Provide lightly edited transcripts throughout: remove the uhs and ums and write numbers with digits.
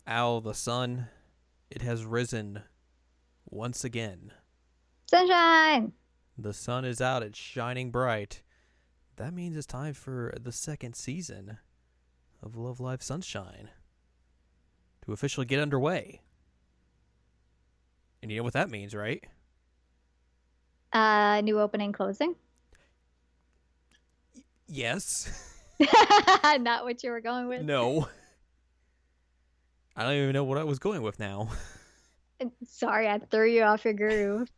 Al, the sun, it has risen once again. Sunshine! The sun is out, it's shining bright. That means it's time for the second season of Love Live Sunshine to officially get underway. And you know what that means, right? New opening closing. Yes. Not what you were going with. No. I don't even know what I was going with now. Sorry, I threw you off your groove.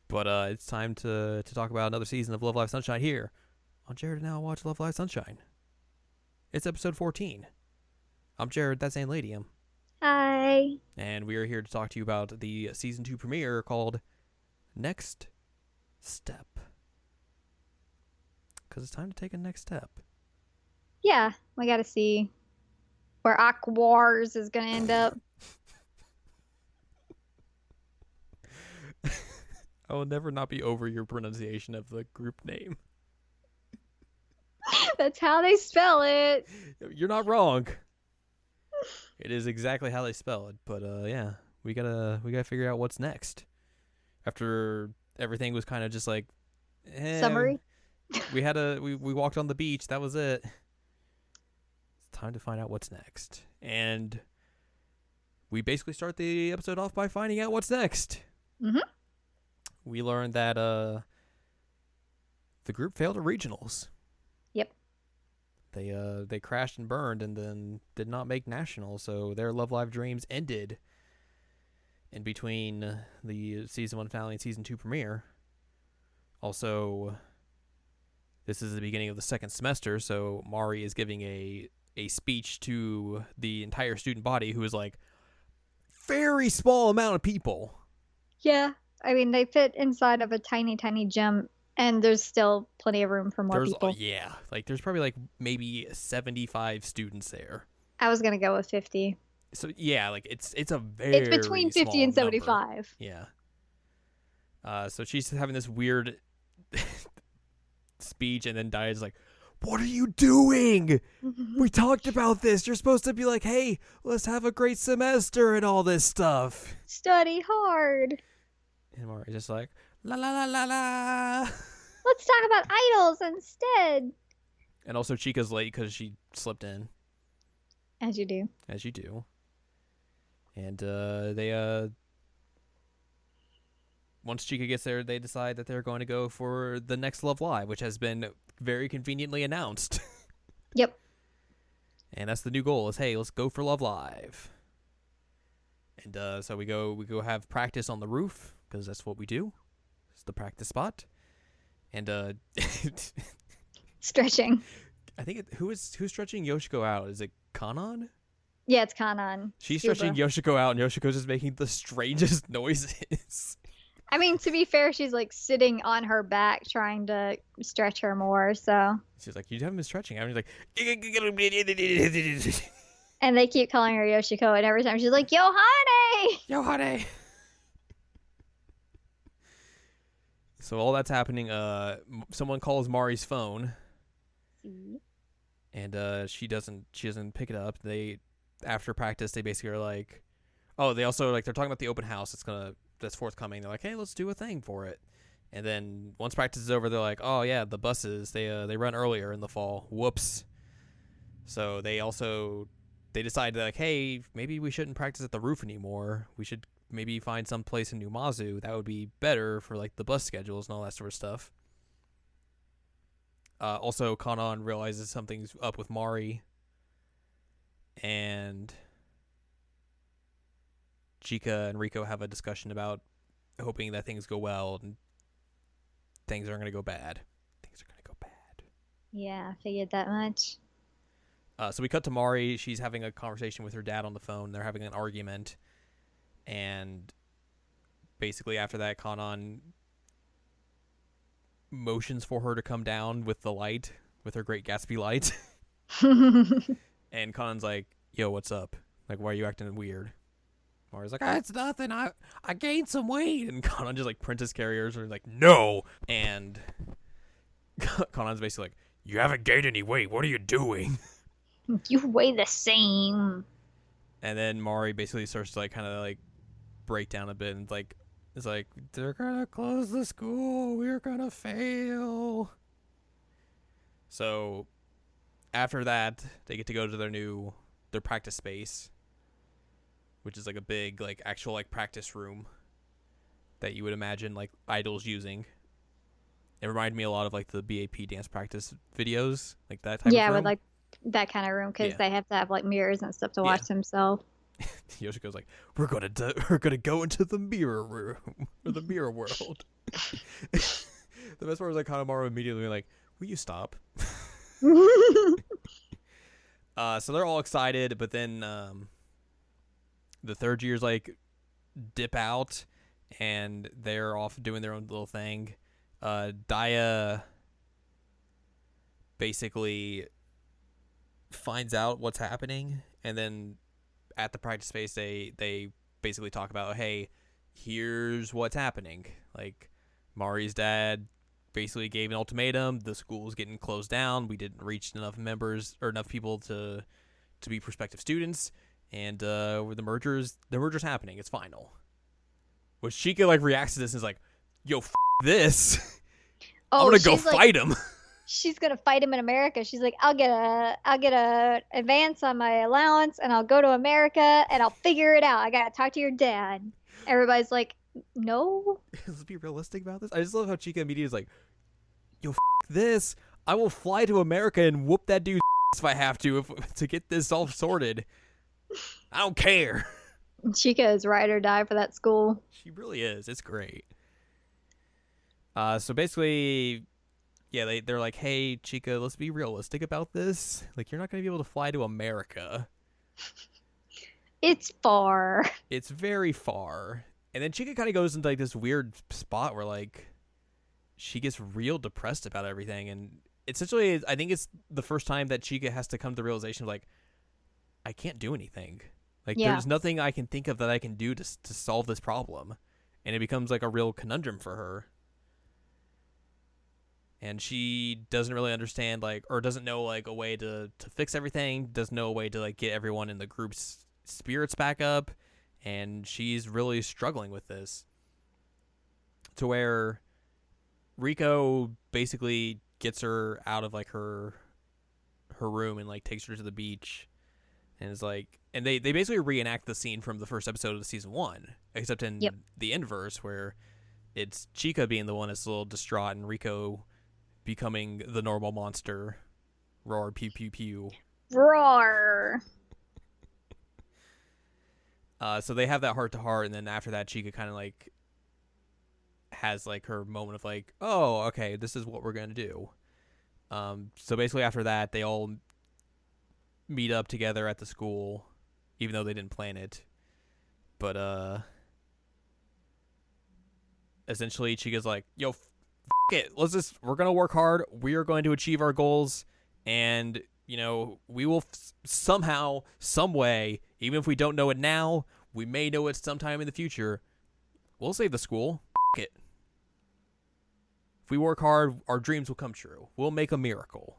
But it's time to talk about another season of Love Live Sunshine here on Jared and Now Watch Love Live Sunshine. It's episode 14. I'm Jared, that's Ann Ladium. Hi. And we are here to talk to you about the season 2 premiere called Next Step. Because it's time to take a next step. Yeah, we gotta see where Aquars is gonna end up. I will never not be over your pronunciation of the group name. That's how they spell it. You're not wrong. It is exactly how they spell it, but yeah, we gotta figure out what's next. After everything was kind of just like Summary. we walked on the beach, that was it. It's time to find out what's next. And we basically start the episode off by finding out what's next. Mm-hmm. We learned that the group failed at regionals. Yep. They crashed and burned and then did not make nationals, so their Love Live dreams ended in between the season 1 finale and season 2 premiere. Also, this is the beginning of the second semester, so Mari is giving a speech to the entire student body, who is like very small amount of people. Yeah. I mean, they fit inside of a tiny, tiny gym, and there's still plenty of room for more people. Yeah, like there's probably like maybe 75 students there. I was gonna go with 50. So yeah, like it's a very It's between 50 and 75. Number. Yeah. So she's having this weird speech, and then Dia's like, "What are you doing? We talked about this. You're supposed to be like, hey, let's have a great semester and all this stuff. Study hard. And Mari's just like, la la la la la. Let's talk about idols instead. And also Chica's late because she slipped in. As you do. As you do. And they once Chica gets there, they decide that they're going to go for the next Love Live, which has been very conveniently announced. Yep. And that's the new goal is, hey, let's go for Love Live. And so we go have practice on the roof, because that's what we do. It's the practice spot. And Stretching. I think who's stretching Yoshiko out? Is it Kanan? Yeah, it's Kanan. She's Scuba. stretching Yoshiko out, and Yoshiko's just making the strangest noises. I mean, to be fair, she's like sitting on her back trying to stretch her more, so. She's like, you haven't been stretching. I'm just like, And they keep calling her Yoshiko, and every time she's like, Yohane! Yohane! So all that's happening, someone calls Mari's phone. And she doesn't pick it up. They, after practice, they basically are like, oh, they also like, they're talking about the open house that's forthcoming. They're like, hey, let's do a thing for it. And then once practice is over, they're like, oh yeah, the buses, they run earlier in the fall. Whoops. So they decide like, hey, maybe we shouldn't practice at the roof anymore. We should maybe find some place in Numazu that would be better for like the bus schedules and all that sort of stuff. Also, Kanan realizes something's up with Mari, and Chica and Riko have a discussion about hoping that things go well, and things aren't going to go bad. Things are going to go bad. Yeah, I figured that much. So we cut to Mari. She's having a conversation with her dad on the phone. They're having an argument, and basically after that, Kanan motions for her to come down with the light, with her Great Gatsby light. And Kanan's like, yo, what's up? Like, why are you acting weird? Mari's like, it's nothing. I gained some weight. And Kanan just like princess carriers are like, no. And Kanan's basically like, you haven't gained any weight. What are you doing? You weigh the same. And then Mari basically starts to like kind of like break down a bit and like it's like they're gonna close the school. We're gonna fail. So after that, they get to go to their practice space, which is like a big like actual like practice room that you would imagine like idols using. It reminded me a lot of like the BAP dance practice videos, like that type of room. With like that kind of room because they have to have like mirrors and stuff to watch themselves. Yoshiko's like, we're gonna go into the mirror room or the mirror world. The best part was like Kanemaru immediately like, will you stop? So they're all excited, but then the third years like dip out and they're off doing their own little thing. Daya basically finds out what's happening, and then at the practice space they basically talk about, hey, here's what's happening. Like Mari's dad basically gave an ultimatum. The school's getting closed down. We didn't reach enough members or enough people to be prospective students, and the merger's happening. It's final. Which Chika like reacts to this and is like, yo, this. I'm gonna go fight him. She's gonna fight him in America. She's like, I'll get a advance on my allowance, and I'll go to America, and I'll figure it out. I gotta talk to your dad. Everybody's like, no. Let's be realistic about this. I just love how Chika immediately is like, yo, this. I will fly to America and whoop that dude's if I have to get this all sorted. I don't care. Chika is ride or die for that school. She really is. It's great. So basically, yeah, they're like, hey, Chika, let's be realistic about this. Like, you're not going to be able to fly to America. It's far. It's very far. And then Chika kind of goes into like this weird spot where like she gets real depressed about everything. And essentially, I think it's the first time that Chika has to come to the realization of like, I can't do anything. Like, there's nothing I can think of that I can do to solve this problem. And it becomes like a real conundrum for her. And she doesn't really understand, like, or doesn't know, like, a way to fix everything, doesn't know a way to, like, get everyone in the group's spirits back up, and she's really struggling with this. To where Riko basically gets her out of, like, her room and, like, takes her to the beach, and is like, and they basically reenact the scene from the first episode of the season 1, except in the inverse, where it's Chika being the one that's a little distraught, and Riko becoming the normal monster. Roar, pew, pew, pew. Roar. So they have that heart-to-heart, and then after that, Chika kind of, like, has, like, her moment of, like, oh, okay, this is what we're going to do. So basically after that, they all meet up together at the school, even though they didn't plan it. But, essentially, Chika's like, yo, it, we're going to work hard. We are going to achieve our goals. And, you know, we will somehow, some way, even if we don't know it now, we may know it sometime in the future. We'll save the school. It. If we work hard, our dreams will come true. We'll make a miracle.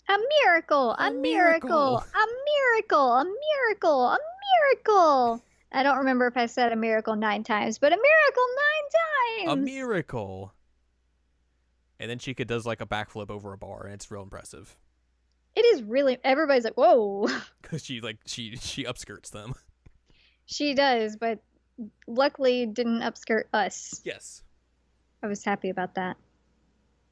A miracle. A miracle. A miracle. A miracle. A miracle. I don't remember if I said a miracle 9 times, but a miracle 9 times. A miracle. And then Chika does like a backflip over a bar, and it's real impressive. It is really. Everybody's like, whoa. Because she upskirts them. She does, but luckily didn't upskirt us. Yes. I was happy about that.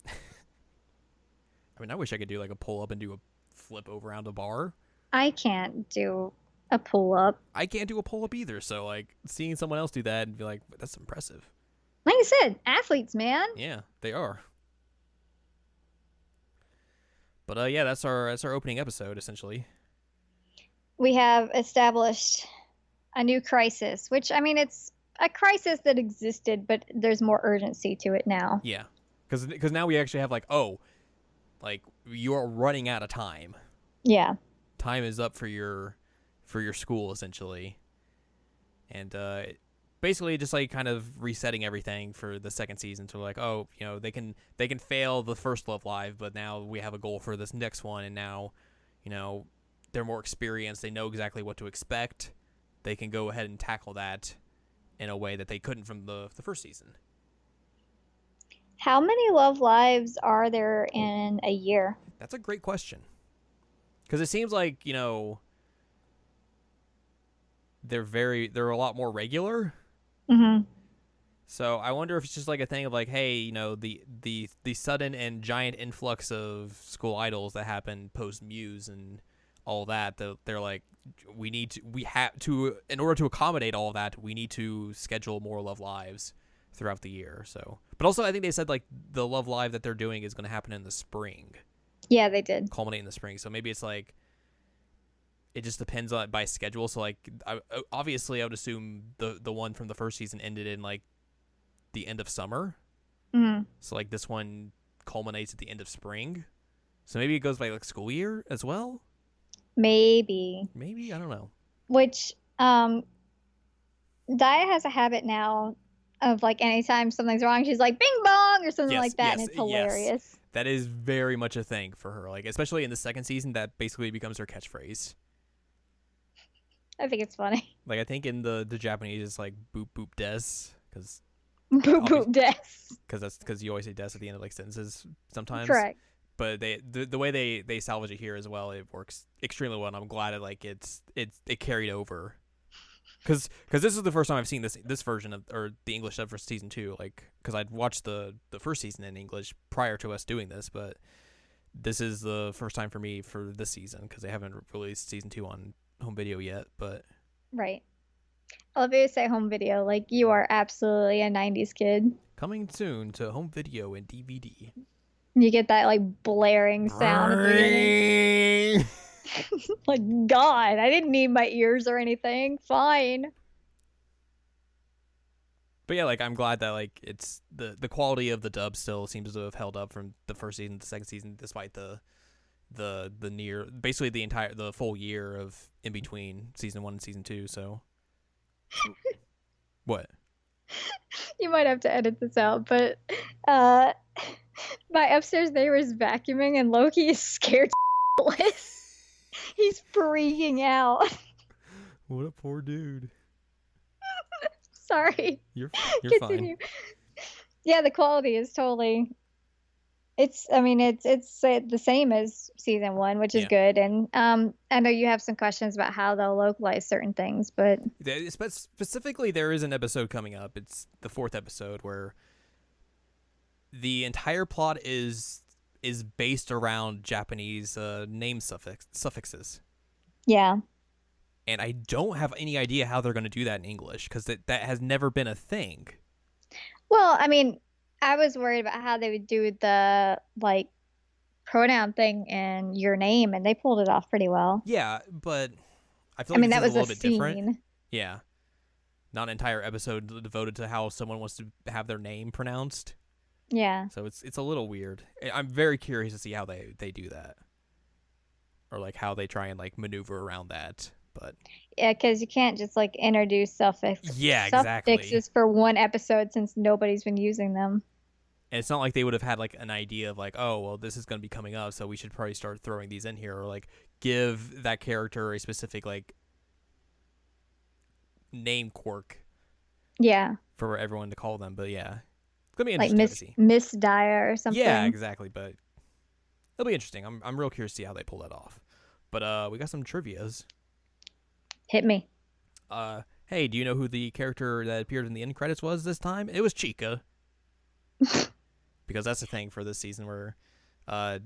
I mean, I wish I could do like a pull up and do a flip over around a bar. I can't do a pull up. I can't do a pull up either. So like seeing someone else do that and be like, that's impressive. Like I said, athletes, man. Yeah, they are. But yeah, that's our opening episode essentially. We have established a new crisis, which I mean, it's a crisis that existed, but there's more urgency to it now. Yeah, because now we actually have like, oh, like you're running out of time. Yeah. Time is up for your school essentially, and basically just like kind of resetting everything for the second season to like, oh, you know, they can fail the first Love Live, but now we have a goal for this next one, and now, you know, they're more experienced. They know exactly what to expect. They can go ahead and tackle that in a way that they couldn't from the first season. How many Love Lives are there in a year? That's a great question. Because it seems like, they're a lot more regular. Mm-hmm. So I wonder if it's just like a thing of like, hey, the sudden and giant influx of school idols that happened post Muse and all that. They're like, in order to accommodate all of that, we need to schedule more Love Lives throughout the year. So, but also I think they said like the Love Live that they're doing is going to happen in the spring. Yeah, they did. Culminate in the spring. So maybe it's like, it just depends on by schedule. So like, obviously I would assume the one from the first season ended in like the end of summer. Mm-hmm. So like this one culminates at the end of spring. So maybe it goes by like school year as well. Maybe. I don't know. Which Daya has a habit now of like anytime something's wrong, she's like bing bong or something like that, and it's hilarious. Yes. That is very much a thing for her. Like especially in the second season, that basically becomes her catchphrase. I think it's funny. Like I think in the Japanese it's like boop boop des because Boop boop des. Because you always say des at the end of like sentences sometimes. Correct. But the way they salvage it here as well, it works extremely well, and I'm glad it carried over. Because this is the first time I've seen this version of or the English dub for season 2. Like because I'd watched the first season in English prior to us doing this, but this is the first time for me for this season because they haven't released season 2 on home video yet. But right. I love you say home video. Like you are absolutely a 90s kid. Coming soon to home video and DVD. You get that like blaring sound at the beginning. Like God, I didn't need my ears or anything. Fine. But yeah, like I'm glad that like it's the quality of the dub still seems to have held up from the first season to the second season, despite the basically the full year of in between season 1 and season 2. So what? You might have to edit this out, but my upstairs neighbor is vacuuming and Loki is scared shitless. He's freaking out. What a poor dude. Sorry. You're Continue. Fine. Yeah, the quality is totally. It's the same as season 1, which is good. And I know you have some questions about how they'll localize certain things, but specifically there is an episode coming up. It's the 4th episode where the entire plot is based around Japanese name suffixes. Yeah. And I don't have any idea how they're going to do that in English because that has never been a thing. Well, I mean, I was worried about how they would do the like pronoun thing in your name, and they pulled it off pretty well. Yeah, but I feel like that was a little bit scene. Different. Yeah, not an entire episode devoted to how someone wants to have their name pronounced. Yeah. So it's a little weird. I'm very curious to see how they do that, or like how they try and like maneuver around that. But yeah, because you can't just like introduce suffixes for one episode since nobody's been using them. And it's not like they would have had like an idea of like, oh well, this is going to be coming up, so we should probably start throwing these in here, or like give that character a specific like name quirk. Yeah. For everyone to call them, but yeah, it's gonna be interesting to see. Miss Dyer or something. Yeah, exactly. But it'll be interesting. I'm real curious to see how they pull that off. But we got some trivias. Hit me. Hey, do you know who the character that appeared in the end credits was this time? It was Chica. Because that's the thing for this season where a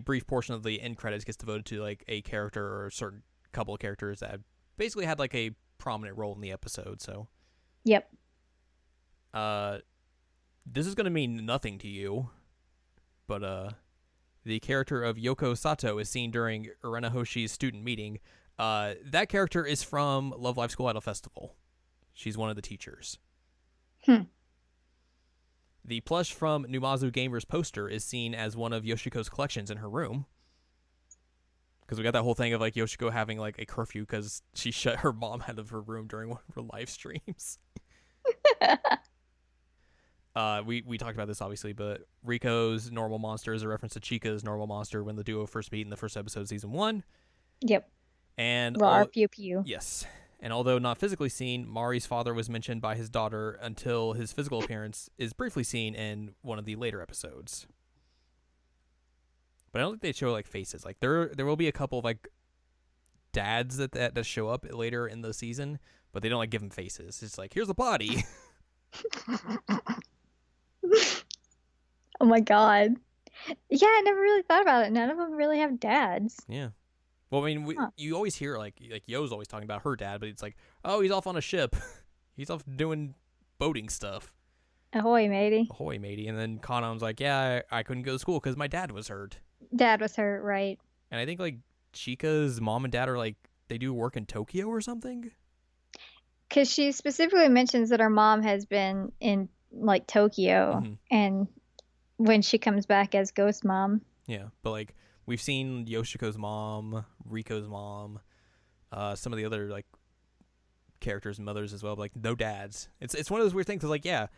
brief portion of the end credits gets devoted to like a character or a certain couple of characters that basically had like a prominent role in the episode. So, yep. This is going to mean nothing to you, but the character of Yoko Sato is seen during Urena Hoshi's student meeting. That character is from Love Live School Idol Festival. She's one of the teachers. The plush from Numazu Gamer's poster is seen as one of Yoshiko's collections in her room. Because we got that whole thing of like Yoshiko having like a curfew because she shut her mom out of her room during one of her live streams. We talked about this obviously, but Riko's normal monster is a reference to Chica's normal monster when the duo first meet in the first episode of season 1. Yep. And Rar pew pew. yes. And although not physically seen, Mari's father was mentioned by his daughter until his physical appearance is briefly seen in one of the later episodes. But I don't think they show like faces. Like there will be a couple of like dads that show up later in the season, but they don't like give them faces. It's like, here's a body. Oh my god. Yeah, I never really thought about it. None of them really have dads. Yeah. Well, I mean, you always hear like Yo's always talking about her dad, but it's like, oh, he's off on a ship. He's off doing boating stuff. Ahoy, matey. Ahoy, matey. And then Kanon's like, yeah, I couldn't go to school because my dad was hurt. Dad was hurt, right? And I think like Chika's mom and dad are like, they do work in Tokyo or something. Because she specifically mentions that her mom has been in like Tokyo, and when she comes back as Ghost Mom. Yeah, but like we've seen Yoshiko's mom, Riko's mom, some of the other like characters and mothers as well, but like no dads. It's one of those weird things. Cause like I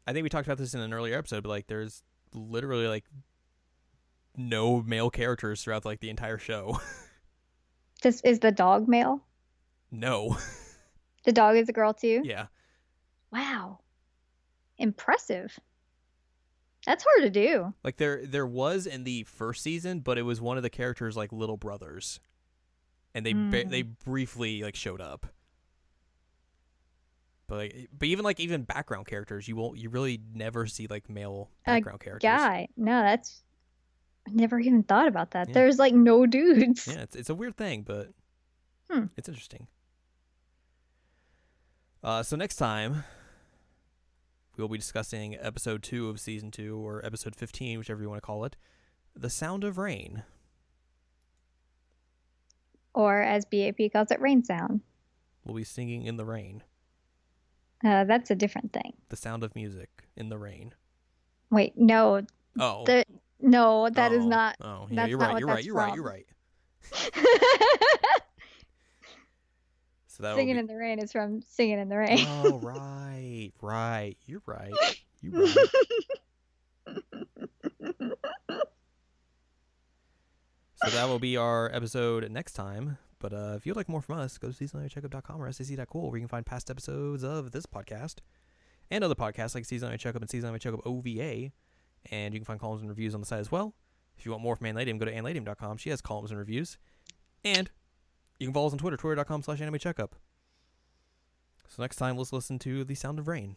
think we talked about this in an earlier episode, but like there's literally like no male characters throughout like the entire show. Is the dog male? No. The dog is a girl too? Yeah. Wow. Impressive. That's hard to do. Like there was in the first season, but it was one of the characters like little brothers, and they briefly like showed up. But even background characters, you really never see like male background characters. Guy, no, I never even thought about that. Yeah. There's like no dudes. Yeah, it's a weird thing, but it's interesting. So next time, we'll be discussing episode 2 of season 2, or episode 15, whichever you want to call it, The Sound of Rain. Or as BAP calls it, rain sound. We'll be singing in the rain. That's a different thing. The sound of music in the rain. Wait, no. Oh. No, that is not. Oh, yeah, you're right. You're right. So Singing in the Rain is from Singing in the Rain. Oh, right. You're right. So that will be our episode next time. But if you'd like more from us, go to seasonalcheckup.com or sac.cool, where you can find past episodes of this podcast and other podcasts like Seasonal Checkup and Seasonal Checkup OVA. And you can find columns and reviews on the site as well. If you want more from Ann Ladium, go to annladium.com. She has columns and reviews. And you can follow us on Twitter, twitter.com/animecheckup. So next time, let's listen to The Sound of Rain.